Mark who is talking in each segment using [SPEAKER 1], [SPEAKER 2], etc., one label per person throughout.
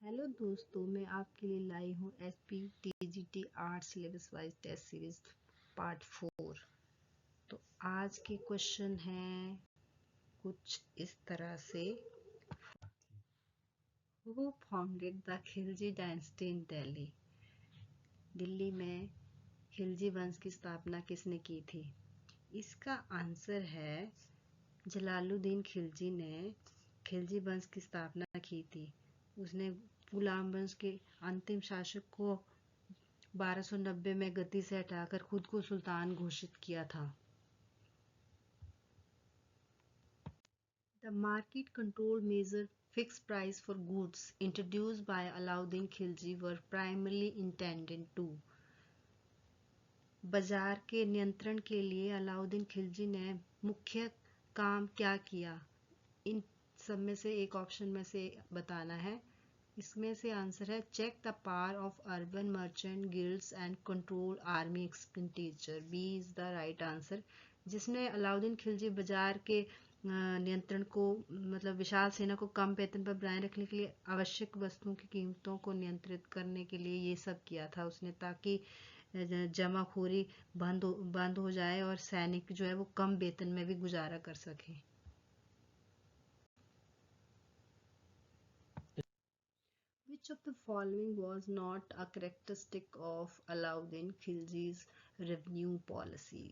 [SPEAKER 1] Hello दोस्तों, मैं आपके लिए लाई हूँ SPTGT art syllabus wise test series part 4। तो आज के क्वेश्चन हैं कुछ इस तरह से। Who founded the Khilji dynasty in Delhi? Delhi में खिलजी वंश की स्थापना किसने की थी? इसका आंसर है जलालुद्दीन खिलजी ने खिलजी वंश की स्थापना की थी। उसने गुलाम वंश के अंतिम शासक को 1290 में गद्दी से हटाकर खुद को सुल्तान घोषित किया था। The market control measure fixed price for goods introduced by Alauddin Khilji were primarily intended to। बाजार के नियंत्रण के लिए अलाउद्दीन खिलजी ने मुख्य काम क्या किया? इन सब में से एक ऑप्शन में से बताना है। इसमें से आंसर है check the power of urban merchant guilds and control army expenditure. B is the right answer, जिसमें अलाउद्दीन खिलजी बाजार के नियंत्रण को मतलब विशाल सेना को कम वेतन पर बनाए रखने के लिए आवश्यक वस्तुओं की कीमतों को नियंत्रित करने के लिए ये सब किया था उसने, ताकि जमाखोरी बंद हो जाए और सैनिक जो है वो कम वेतन में भी गुजारा कर सके। Which of the following was not a characteristic of Alauddin Khilji's revenue policy?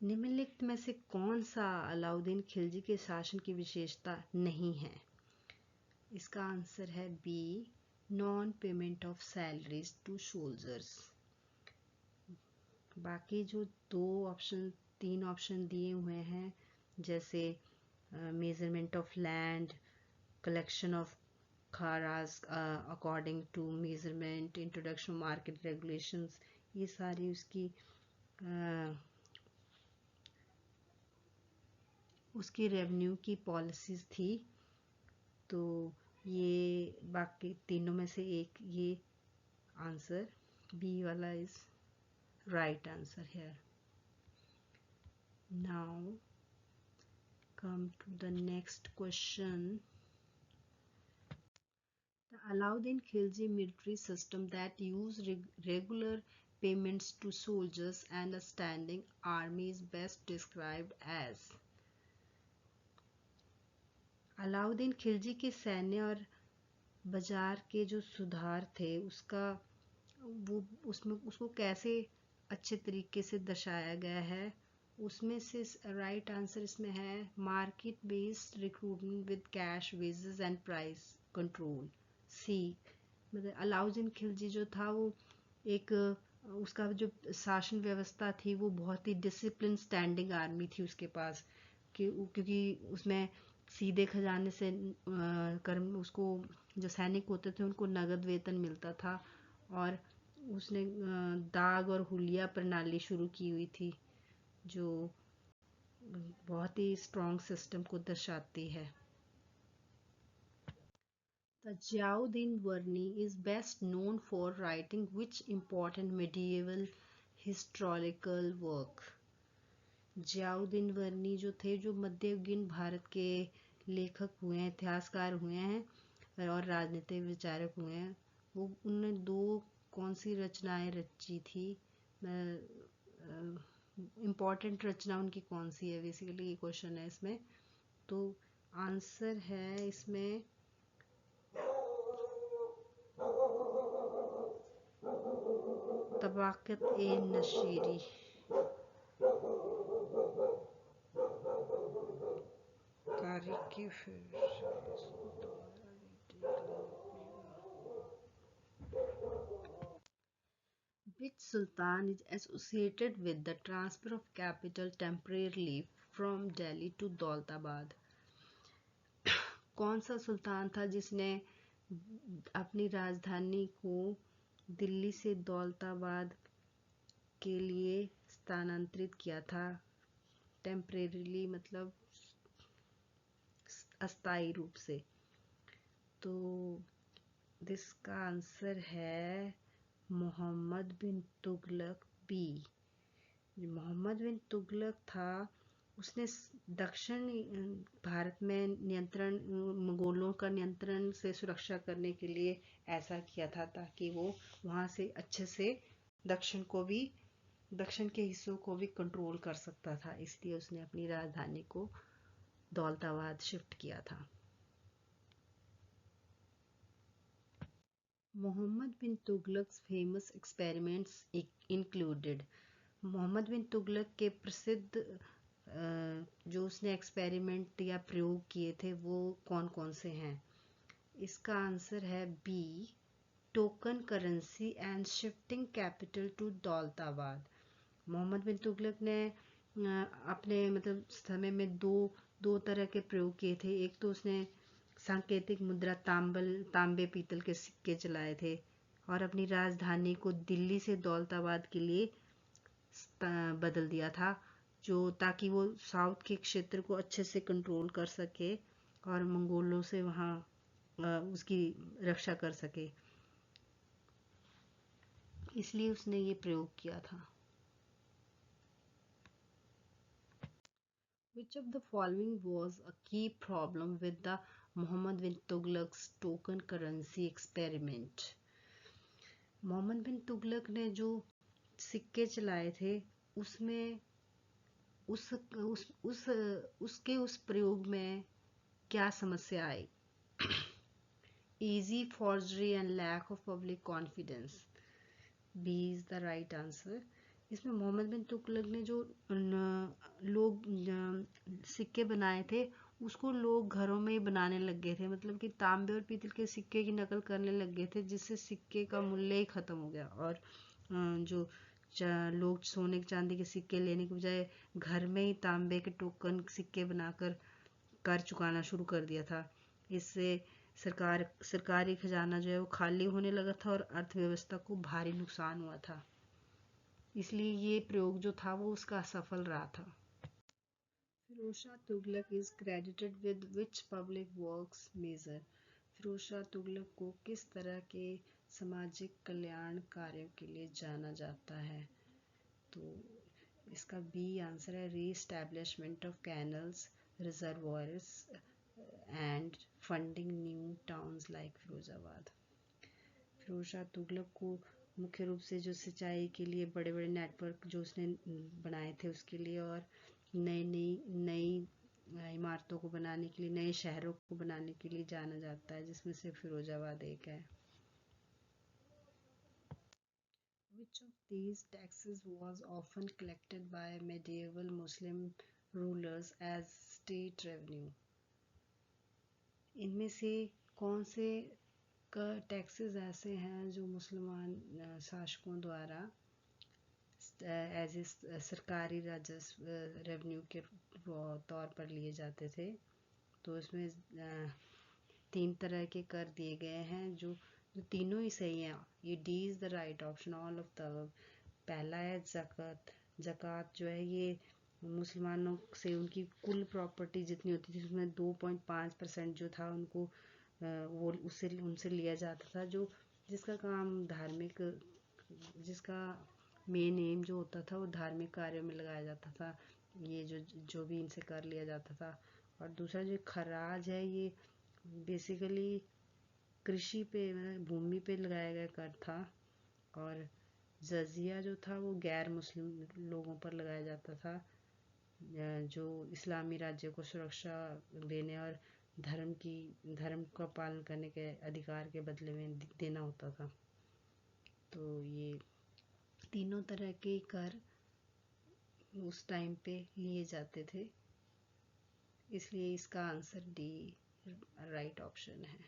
[SPEAKER 1] निम्नलिखित में से कौन सा अलाउद्दीन खिलजी के शासन की विशेषता नहीं है? इसका आंसर है B, non payment of salaries to soldiers. बाकी जो तीन ऑप्शन दिए हुए हैं, जैसे measurement of land, collection of खाराज according to measurement, introduction market regulations, ये सारी उसकी रेवेन्यू की पॉलिसीज थी। तो ये बाकी तीनों में से एक, ये आंसर बी वाला इज राइट आंसर है। Now come to the next question. The Alauddin Khilji military system that used regular payments to soldiers and a standing army is best described as। Alauddin Khilji के सैन्य और बाजार के जो सुधार थे उसको कैसे अच्छे तरीके से दर्शाया गया है? उसमें से राइट आंसर इसमें है market based recruitment with cash wages and price control. C, मतलब अलाउद्दीन खिलजी जो था वो एक उसका जो शासन व्यवस्था थी वो बहुत ही डिसिप्लिन स्टैंडिंग आर्मी थी उसके पास, क्योंकि उसमें सीधे खजाने से कर्म उसको जो सैनिक होते थे उनको नगद वेतन मिलता था, और उसने दाग और हुलिया प्रणाली शुरू की हुई थी जो बहुत ही स्ट्रॉन्ग सिस्टम को दर्शाती है। The Ziauddin Varni is best known for writing which important medieval historical work? Ziauddin वर्नी जो थे, जो मध्ययुगीन भारत के लेखक हुए हैं, इतिहासकार हुए हैं और राजनीतिक विचारक हुए हैं, वो उन्होंने कौन सी रचनाएं रची थी? इम्पोर्टेंट रचना उनकी कौन सी है, बेसिकली ये क्वेश्चन है इसमें। तो आंसर है इसमें तबाकत ए नशीरी। तारीखी Which sultan is associated with the transfer of capital temporarily from Delhi to Daulatabad? कौन सा सुल्तान था जिसने अपनी राजधानी को दिल्ली से दौलताबाद के लिए स्थानांतरित किया था? टेम्परेरीली मतलब अस्थायी रूप से। तो इसका आंसर है मोहम्मद बिन तुगलक, बी। मोहम्मद बिन तुगलक था उसने दक्षिण भारत में नियंत्रण, मंगोलों का नियंत्रण से सुरक्षा करने के लिए ऐसा किया था, ताकि वो वहाँ से अच्छे से दक्षिण के हिस्सों को भी कंट्रोल कर सकता था। इसलिए उसने अपनी राजधानी को दौलताबाद शिफ्ट किया था। Mohammad bin Tughlaq famous experiments included. Mohammad bin Tughlaq के प्रसिद्ध जो उसने एक्सपेरिमेंट या प्रयोग किए थे वो कौन कौन से हैं? इसका आंसर है B, token currency and shifting capital to Daulatabad. Mohammad bin Tughlaq ने अपने मतलब समय में दो तरह के प्रयोग किए थे। एक तो उसने सांकेतिक मुद्रा तांबे पीतल के सिक्के चलाए थे और अपनी राजधानी को दिल्ली से दौलताबाद के लिए बदल दिया था, जो ताकि वो साउथ के क्षेत्र को अच्छे से कंट्रोल कर सके और मंगोलों से वहाँ उसकी रक्षा कर सके। इसलिए उसने ये प्रयोग किया था। Which of the following was a key problem with the Muhammad bin Tughlaq's token currency experiment? Mohammad bin Tughlaq ने जो सिक्के चलाए थे उसमें उस प्रयोग में क्या समस्या आई? Easy forgery and lack of public confidence. B is the right answer. इसमें मोहम्मद बिन तुगलक ने जो लोग सिक्के बनाए थे उसको लोग घरों में ही बनाने लग गए थे, मतलब कि तांबे और पीतल के सिक्के की नकल करने लग गए थे, जिससे सिक्के का मूल्य ही खत्म हो गया। और जो लोग सोने चांदी के सिक्के लेने के बजाय घर में ही तांबे के टोकन सिक्के बनाकर कर चुकाना शुरू कर दिया था। इससे सरकारी खजाना जो है वो खाली होने लगा था और अर्थव्यवस्था को भारी नुकसान हुआ था। इसलिए ये प्रयोग जो था वो उसका असफल रहा था। Firoz Shah Tughlaq is credited with which public works measure. Firoz Shah Tughlaq को किस तरह के सामाजिक कल्याण कार्यों के लिए जाना जाता है? तो इसका बी आंसर है, reestablishment of canals, reservoirs and funding new towns like Firozabad. Firoz Shah Tughlaq को मुख्य रूप से जो सिंचाई के लिए बड़े बड़े नेटवर्क जो उसने बनाए थे उसके लिए, और नई इमारतों को बनाने के लिए, नए शहरों को बनाने के लिए जाना जाता है, जिसमें से फिरोजाबाद एक है। Which of these taxes was often collected by medieval Muslim rulers as state revenue? इनमें से कौन से टैक्सेस ऐसे हैं जो मुसलमान शासकों द्वारा एज ए सरकारी राजस्व रेवेन्यू के तौर पर लिए जाते थे? तो इसमें 3 तरह के कर दिए गए हैं, जो तीनों ही सही हैं। ये D is the right option, all of the. पहला है ज़कात। ज़कात जो है ये मुसलमानों से उनकी कुल प्रॉपर्टी जितनी होती थी उसमें 2.5% जो था उनको वो उनसे लिया जाता था, जो जिसका काम जिसका मेन एम जो होता था वो धार्मिक कार्यों में लगाया जाता था। ये जो भी इनसे कर लिया जाता था। और दूसरा जो खराज है ये बेसिकली कृषि पे, भूमि पे लगाया गया कर था। और जजिया जो था वो गैर मुस्लिम लोगों पर लगाया जाता था, जो इस्लामी राज्य को सुरक्षा देने और धर्म का पालन करने के अधिकार के बदले में देना होता था। तो ये तीनों तरह के कर उस टाइम पे लिए जाते थे, इसलिए इसका आंसर डी राइट ऑप्शन है।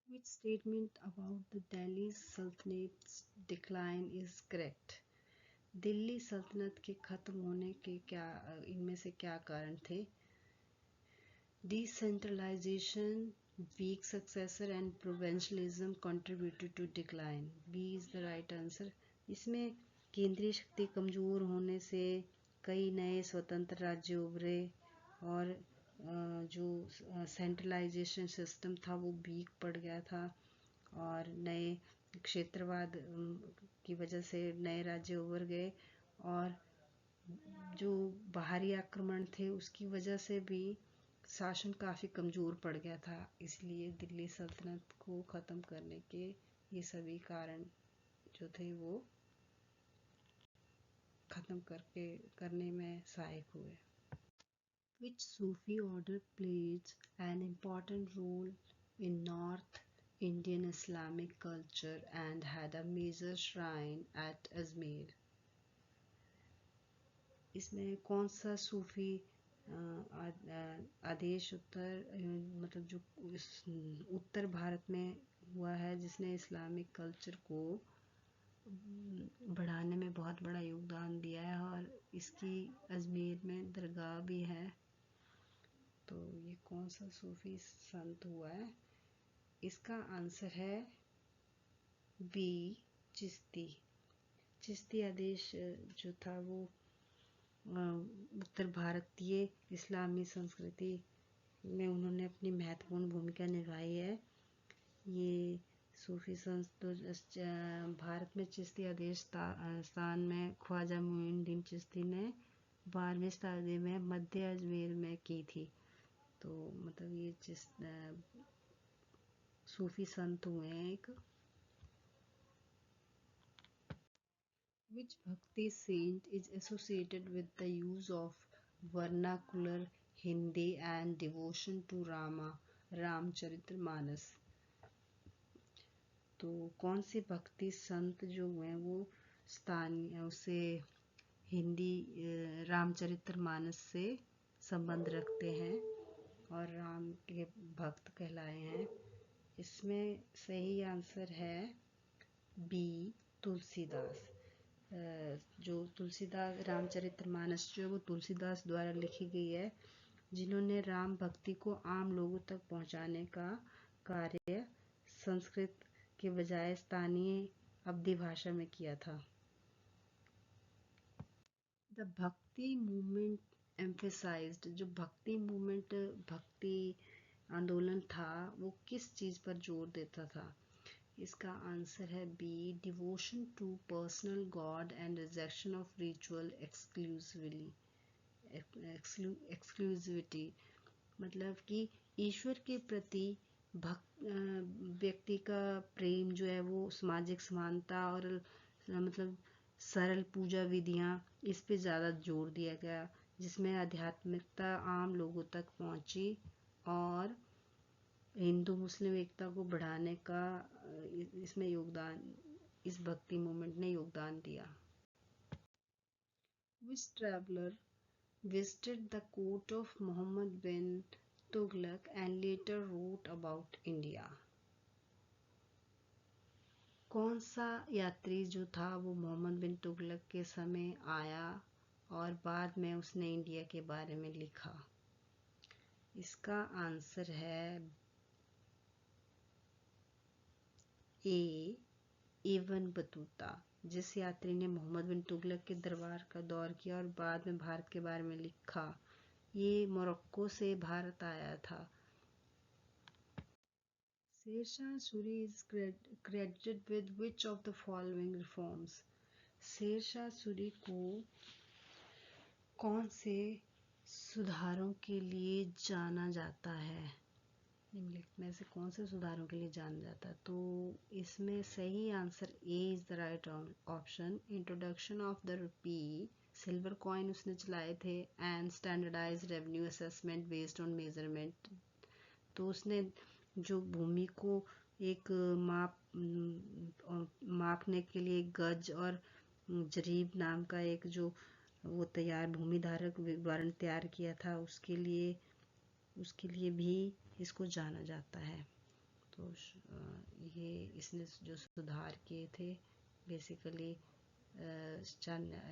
[SPEAKER 1] Which statement about the Delhi Sultanate's decline is correct? Delhi सल्तनत के खत्म होने के इनमें से क्या कारण थे? Decentralization, weak successor and provincialism contributed to decline. B is the right answer. इसमें केंद्रीय शक्ति कमजोर होने से कई नए स्वतंत्र राज्य उभरे और जो सेंट्रलाइजेशन सिस्टम था वो वीक पड़ गया था, और नए क्षेत्रवाद की वजह से नए राज्य उभर गए और जो बाहरी आक्रमण थे उसकी वजह से भी शासन काफ़ी कमज़ोर पड़ गया था, इसलिए दिल्ली सल्तनत को ख़त्म करने के ये सभी कारण जो थे वो ख़त्म करने में सहायक हुए। Which Sufi order plays an important role in North Indian Islamic culture and had a major shrine at Ajmer? इसमें कौन सा सूफी आदेश मतलब जो उत्तर भारत में हुआ है जिसने इस्लामिक कल्चर को बढ़ाने में बहुत बड़ा योगदान दिया है और इसकी अजमेर में दरगाह भी है? तो ये कौन सा सूफी संत हुआ है? इसका आंसर है बी, चिश्ती। चिश्ती आदेश जो था वो उत्तर भारतीय इस्लामी संस्कृति में उन्होंने अपनी महत्वपूर्ण भूमिका निभाई है। ये सूफी संत भारत में चिश्ती आदेश स्थान में ख्वाजा मोइनुद्दीन चिश्ती ने 12वीं शताब्दी में मध्य अजमेर में की थी। तो मतलब ये सूफी संत हुए हैं एक। Which Bhakti saint is associated with the use of vernacular Hindi and devotion to Rama, Ramcharitmanas? तो कौन से भक्ति संत जो हुए वो स्थानीय उसे हिंदी रामचरितमानस से संबंध रखते हैं और राम के भक्त कहलाए हैं? इसमें सही आंसर है बी, तुलसीदास। जो तुलसीदास रामचरितमानस जो है वो तुलसीदास द्वारा लिखी गई है, जिन्होंने राम भक्ति को आम लोगों तक पहुंचाने का कार्य संस्कृत के बजाय स्थानीय अवधी भाषा में किया था। द भक्ति मूवमेंट एम्फेसाइज्ड, जो भक्ति मूवमेंट भक्ति आंदोलन था वो किस चीज़ पर जोर देता था? इसका आंसर है B, devotion to personal god and rejection of ritual exclusivity. मतलब कि ईश्वर के प्रति व्यक्ति का प्रेम जो है वो सामाजिक समानता और मतलब सरल पूजा विधियां इस पे ज़्यादा जोर दिया गया, जिसमें आध्यात्मिकता आम लोगों तक पहुंची और हिंदू मुस्लिम एकता को बढ़ाने का इसमें योगदान इस भक्ति मूवमेंट ने योगदान दिया। Which traveler visited the court of Muhammad bin Tughlaq and later wrote about India? कौन सा यात्री जो था वो मोहम्मद बिन तुगलक के समय आया और बाद में उसने इंडिया के बारे में लिखा? इसका आंसर है ए, इब्न बतूता। जिस यात्री ने मोहम्मद बिन तुगलक के दरबार का दौर किया और बाद में भारत के बारे में लिखा, ये मोरक्को से भारत आया था। Sher Shah Suri is credited with which of the following reforms? Sher Shah Suri को कौन से सुधारों के लिए जाना जाता है? निम्नलिखित में से कौन से सुधारों के लिए जाना जाता है? तो इसमें सही answer A is the right option. Introduction of the rupee, silver coin उसने चलाए थे, and standardise revenue assessment based on measurement. तो उसने जो भूमि को एक मापने के लिए गज और जरीब नाम का एक जो वो भूमि धारक विवरण तैयार किया था, उसके लिए भी इसको जाना जाता है। तो ये इसने जो सुधार किए थे बेसिकली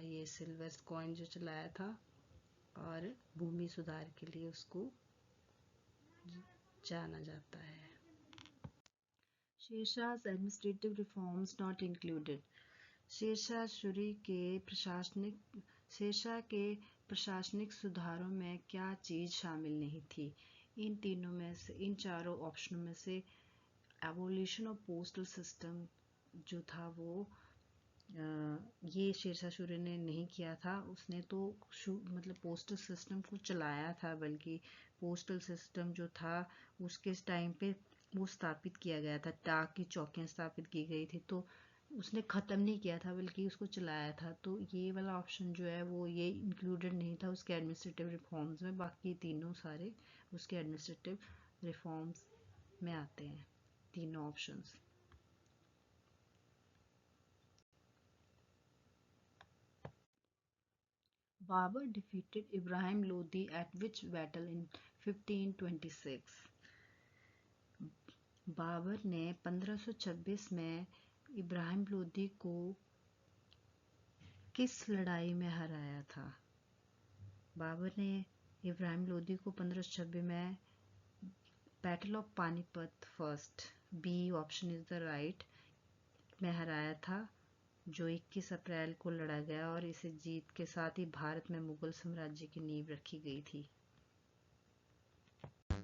[SPEAKER 1] ये सिल्वर कॉइन जो चलाया था और भूमि सुधार के लिए उसको जाना जाता है। शेरशाह's administrative reforms not included. Sher Shah Suri के प्रशासनिक सुधारों में क्या चीज़ शामिल नहीं थी? इन चारों ऑप्शनों में से एबोलिशन ऑफ पोस्टल सिस्टम जो था वो ये शेरशाह सूरी ने नहीं किया था। उसने तो मतलब पोस्टल सिस्टम को चलाया था, बल्कि पोस्टल सिस्टम जो था उसके टाइम पे वो स्थापित किया गया था, डाक की चौकियां स्थापित की गई थी, तो उसने ख़त्म नहीं किया था बल्कि उसको चलाया था। तो ये वाला ऑप्शन जो है वो ये इंक्लूडेड नहीं था उसके एडमिनिस्ट्रेटिव रिफॉर्म्स में, बाकी तीनों सारे उसके एडमिनिस्ट्रेटिव रिफॉर्म्स में आते हैं, तीनों options. Babur defeated Ibrahim Lodi at which battle in 1526? Babur ने 1526 में इब्राहिम लोदी को किस लड़ाई में हराया था? बाबर ने इब्राहिम लोदी को 1526 में battle of Panipat first, B option is the right, में हराया था, जो 21 अप्रैल को लड़ा गया, और इसे जीत के साथ ही भारत में मुगल साम्राज्य की नींव रखी गई थी।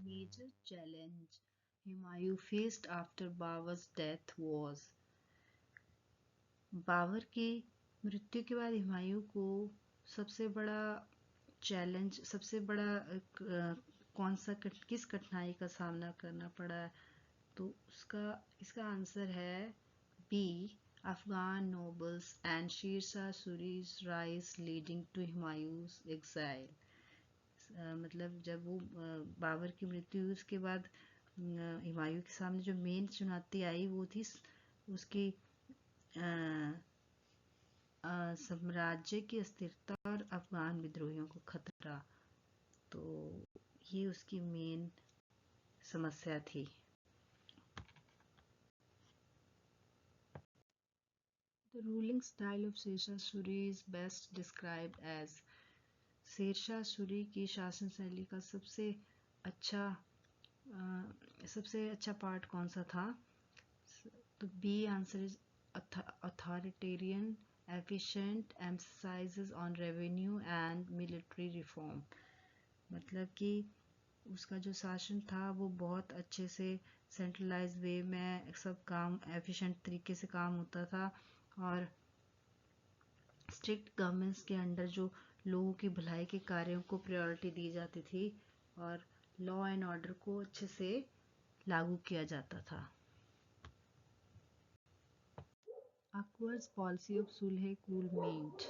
[SPEAKER 1] Major challenge Humayun faced after Babur's death was? Babar की मृत्यु के बाद हुमायूं को सबसे बड़ा चैलेंज, सबसे बड़ा कौन सा किस कठिनाई का सामना करना पड़ा? तो इसका आंसर है B, Afghan nobles and Sher Shah Suri's rise leading to Humayun's exile। मतलब जब वो बाबर की मृत्यु हुई उसके बाद हुमायूं के सामने जो मेन चुनौती आई वो थी उसकी साम्राज्य की अस्थिरता और अफगान विद्रोहियों को खतरा। तो ये उसकी मेन समस्या थी। The ruling style of Sher Shah Suri is best described as? Sher Shah Suri की शासन शैली का सबसे अच्छा पार्ट कौन सा था? तो B answer is authoritarian, efficient, emphasises on revenue and military reform. मतलब कि उसका जो शासन था वो बहुत अच्छे से सेंट्रलाइज वे में सब काम एफिशिएंट तरीके से काम होता था, और स्ट्रिक्ट गवर्नमेंट्स के अंडर जो लोगों की भलाई के कार्यों को प्रायोरिटी दी जाती थी, और लॉ एंड ऑर्डर को अच्छे से लागू किया जाता था। अकबर्स पॉलिसी ऑफ सुलह कुल मीन्ड?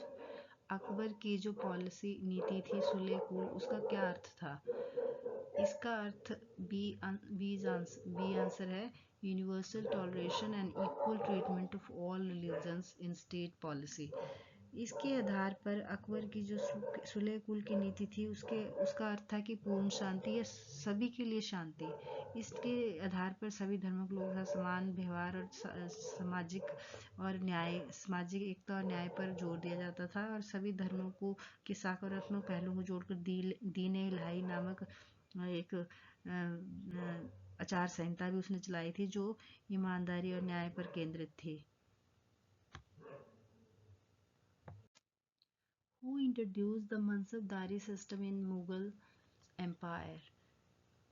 [SPEAKER 1] अकबर की जो पॉलिसी नीति थी सुलह कुल, उसका क्या अर्थ था? इसका अर्थ बी आंसर है universal toleration and equal treatment of all religions in state policy. इसके आधार पर अकबर की जो सुलह कुल की नीति थी उसका अर्थ था कि पूर्ण शांति या सभी के लिए शांति। इसके आधार पर सभी धर्मों के लोगों का समान व्यवहार और सामाजिक एकता और न्याय पर जोर दिया जाता था, और सभी धर्मों को के सकारात्मक पहलुओं को जोड़कर दीन इलाही नामक एक आचार संहिता भी उसने चलाई थी जो ईमानदारी और न्याय पर केंद्रित थी। Who introduced the mansabdari system in Mughal empire?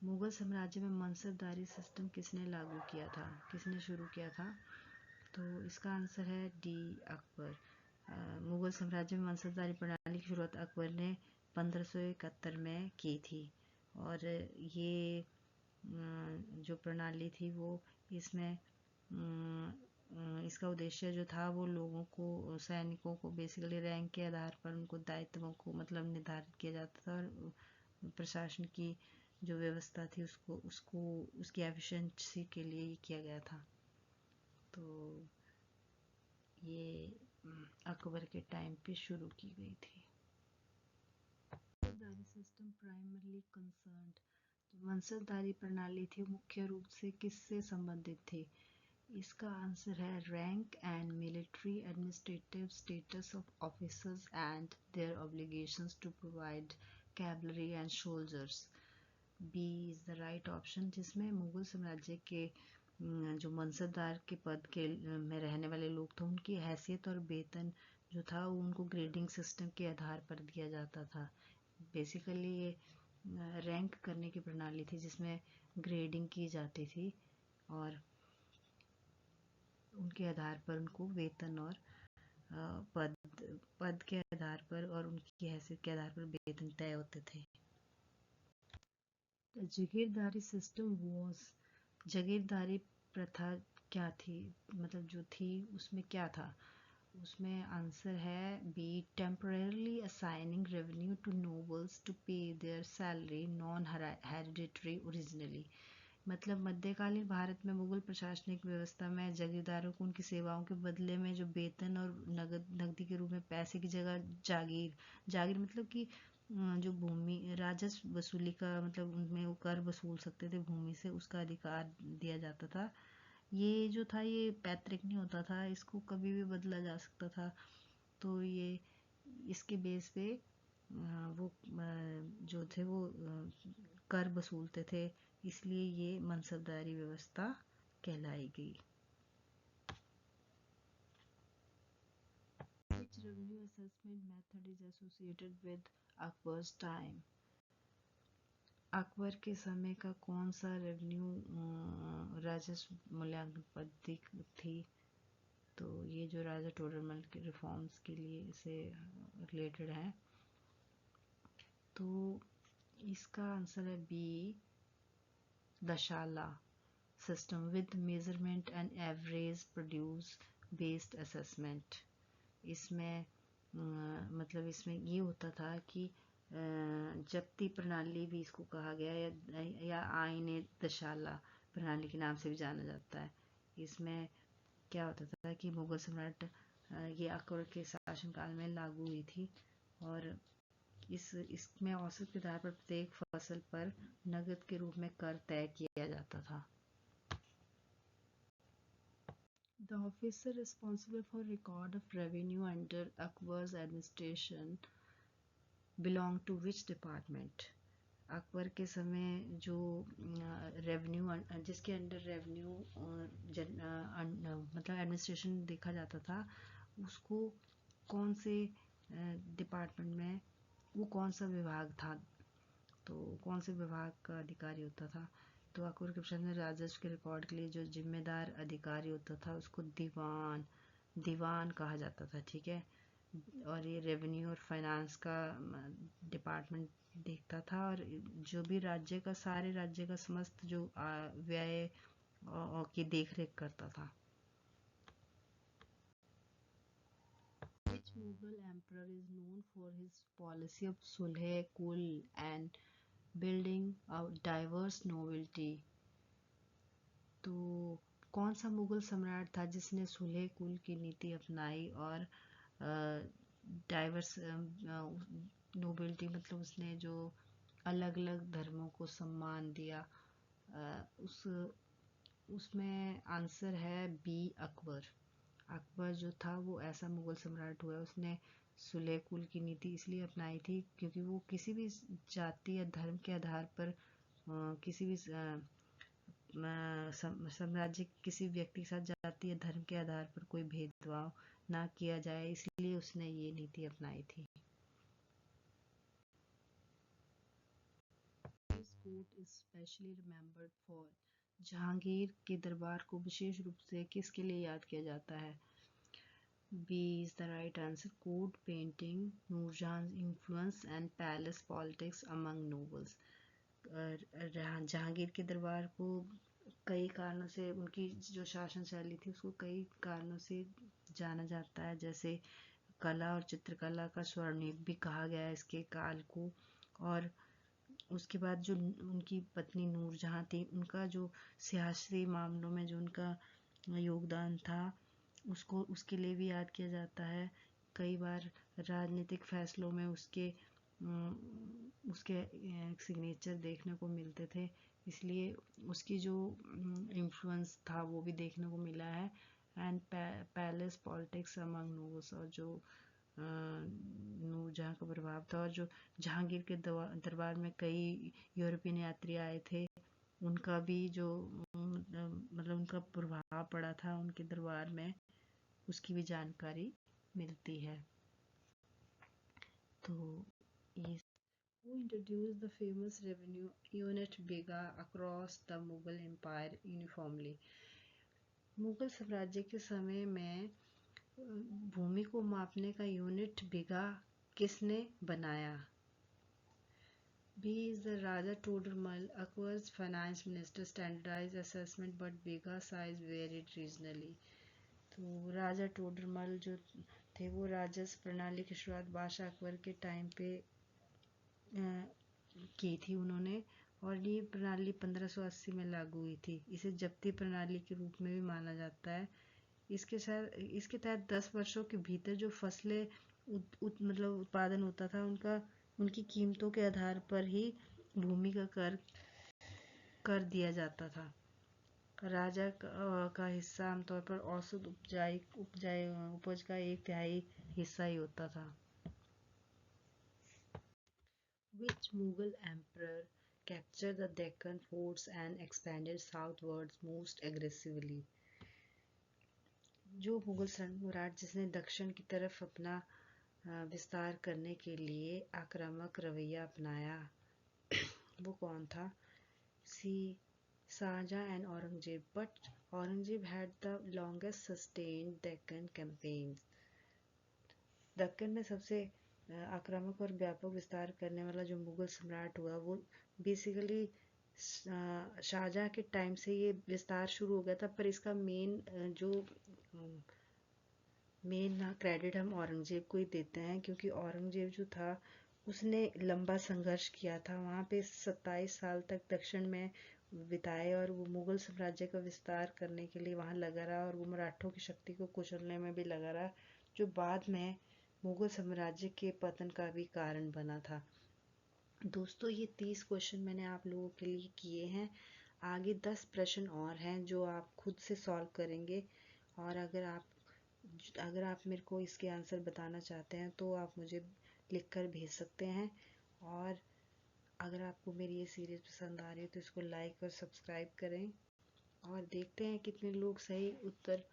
[SPEAKER 1] Mughal साम्राज्य में मनसबदारी सिस्टम किसने लागू किया था, किसने शुरू किया था? तो इसका आंसर है डी, अकबर। मुगल साम्राज्य में मनसबदारी प्रणाली की शुरुआत अकबर ने 1571 में की थी, और ये जो प्रणाली थी वो इसमें इसका उद्देश्य जो था वो लोगों को, सैनिकों को बेसिकली रैंक के आधार पर उनको दायित्वों को मतलब निर्धारित किया जाता था, और प्रशासन की जो व्यवस्था थी उसकी एफिशिएंसी के लिए ये किया गया था। तो ये अकबर के टाइम पे शुरू की गई थी। मनसबदारी सिस्टम प्राइमरली कंसर्न्ड, जो मनसबदारी प्रणाली थी मुख्य रूप से किससे संबंधित थी? इसका आंसर है rank and military administrative status of officers and their obligations to provide cavalry and soldiers. B is the right option, जिसमें मुगल साम्राज्य के जो मनसबदार के पद के में रहने वाले लोग थे उनकी हैसियत और वेतन जो था उनको ग्रेडिंग सिस्टम के आधार पर दिया जाता था। बेसिकली ये रैंक करने की प्रणाली थी जिसमें ग्रेडिंग की जाती थी, और उनके आधार पर उनको वेतन और पद पद के आधार पर और उनकी हैसियत के आधार पर वेतन तय होते थे। जागीरदारी सिस्टम वॉज, जागीरदारी प्रथा क्या थी, मतलब जो थी उसमें क्या था, उसमें आंसर है B, temporarily assigning revenue to nobles to pay their salary non hereditary originally. मतलब मध्यकालीन भारत में मुगल प्रशासनिक व्यवस्था में जागीरदारों को उनकी सेवाओं के बदले में जो वेतन और नकदी के रूप में पैसे की जगह जागीर मतलब कि जो भूमि राजस्व वसूली का, मतलब उनमें वो कर वसूल सकते थे भूमि से, उसका अधिकार दिया जाता था। ये जो था ये पैतृक नहीं होता था, इसको कभी भी बदला जा सकता था। तो ये इसके बेस पे वो जो थे वो कर वसूलते थे, इसलिए ये मनसबदारी व्यवस्था कहलाई गई। Which revenue assessment method is associated with Akbar's time? Akbar के समय का कौन सा रेवेन्यू राजस्व मूल्यांकन पद्धति थी? तो ये जो राजा टोडरमल के रिफॉर्म्स के लिए से रिलेटेड है। तो इसका आंसर है B, Dahsala system with measurement and average produce based assessment. इसमें मतलब इसमें ये होता था कि जब्ती प्रणाली भी इसको कहा गया या आईने दशाला प्रणाली के नाम से भी जाना जाता है। इसमें क्या होता था कि मुगल सम्राट ये अकबर के शासनकाल में लागू हुई थी और इसमें औसत के आधार पर प्रत्येक फसल पर नगद के रूप में कर तय किया जाता था। The officer responsible for record of revenue under Akbar's administration belong to which department? Akbar के समय जो रेवेन्यू जिसके अंडर रेवेन्यू मतलब एडमिनिस्ट्रेशन देखा जाता था, उसको कौन से डिपार्टमेंट में, वो कौन सा विभाग था, तो कौन से विभाग का अधिकारी होता था? तो अकबर के प्रशासन में राजस्व के रिकॉर्ड के लिए जो जिम्मेदार अधिकारी होता था उसको दीवान कहा जाता था, ठीक है। और ये रेवेन्यू और फाइनेंस का डिपार्टमेंट देखता था और जो भी सारे राज्य का समस्त जो व्यय की देखरेख करता था। Which Mughal emperor is known for his policy of sulh kul and building a diverse nobility? तो कौन सा मुगल सम्राट था जिसने सुलह कुल की नीति अपनाई और डाइवर्स नोबिलिटी, मतलब उसने जो अलग अलग धर्मों को सम्मान दिया? उसमें आंसर है बी, अकबर। अकबर जो था वो ऐसा मुगल सम्राट हुआ, उसने सुलह कुल की नीति इसलिए अपनाई थी क्योंकि वो किसी भी जाति या धर्म के आधार पर किसी भी साम्राज्य किसी व्यक्ति के साथ जाति या धर्म के आधार पर कोई भेदभाव ना किया जाए, इसलिए उसने ये नीति अपनाई थी। This court is specially remembered for, Jahangir के दरबार को विशेष रूप से किसके लिए याद किया जाता है? B is the right answer. Court painting, नूरजहां's influence and palace politics among nobles. Jahangir के दरबार को कई कारणों से, उनकी जो शासन शैली थी उसको कई कारणों से जाना जाता है, जैसे कला और चित्रकला का स्वर्णयुग भी कहा गया है इसके काल को। और उसके बाद जो उनकी पत्नी नूरजहां थी, उनका जो सियासी मामलों में जो उनका योगदान था उसके लिए भी याद किया जाता है। कई बार राजनीतिक फैसलों में उसके सिग्नेचर देखने को मिलते थे, इसलिए उसकी जो इन्फ्लुएंस था वो भी देखने को मिला है। And palace politics among nobles, और जो नूरजहां का प्रभाव था, और जो जहांगीर के दरबार में कई यूरोपियन यात्री आए थे, उनका भी जो मतलब उनका प्रभाव पड़ा था उनके दरबार में, उसकी भी जानकारी मिलती है। तो ये Who introduced the famous revenue unit Bega across the Mughal Empire uniformly? Mughal साम्राज्य के समय में भूमि को मापने का यूनिट बीघा किसने बनाया? B is the Raja Todermal, Akbar's finance minister, standardized assessment but bigha size varied regionally. तो राजा टोडरमल जो थे वो राजस्व प्रणाली की शुरुआत बादशाह अकबर के टाइम पे की थी उन्होंने, और ये प्रणाली 1580 में लागू हुई थी। इसे जब्ती प्रणाली के रूप में भी माना जाता है। इसके तहत 10 वर्षों के भीतर जो फसलें मतलब उत्पादन होता था उनकी कीमतों के आधार पर ही भूमि का कर दिया जाता था। राजा का हिस्सा आमतौर पर औसत उपज का 1/3 हिस्सा ही होता था। Which Mughal emperor captured the Deccan forts and expanded southwards most aggressively? जो मुगल सम्राट जिसने दक्षिण की तरफ अपना विस्तार करने के लिए आक्रामक रवैया अपनाया वो कौन था? C Shahjahan and Aurangzeb, but Aurangzeb had the longest sustained Deccan campaigns. Deccan में सबसे आक्रामक और व्यापक विस्तार करने वाला जो मुगल सम्राट हुआ वो बेसिकली शाहजहां के टाइम से ये विस्तार शुरू हो गया था, पर इसका मेन क्रेडिट हम औरंगजेब को ही देते हैं, क्योंकि औरंगजेब जो था उसने लंबा संघर्ष किया था। वहाँ पे 27 साल तक दक्षिण में बिताए और वो मुगल साम्राज्य का विस्तार करने के लिए वहाँ लगा रहा और वो मराठों की शक्ति को कुचलने में भी लगा रहा, जो बाद में मुगल साम्राज्य के पतन का भी कारण बना था। दोस्तों, ये 30 क्वेश्चन मैंने आप लोगों के लिए किए हैं। आगे 10 प्रश्न और हैं जो आप खुद से सॉल्व करेंगे, और अगर आप मेरे को इसके आंसर बताना चाहते हैं तो आप मुझे लिखकर भेज सकते हैं। और अगर आपको मेरी ये सीरीज़ पसंद आ रही है तो इसको लाइक और सब्सक्राइब करें, और देखते हैं कितने लोग सही उत्तर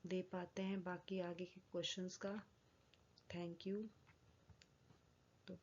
[SPEAKER 1] दे पाते हैं बाकी आगे के क्वेश्चंस का। Thank you. तो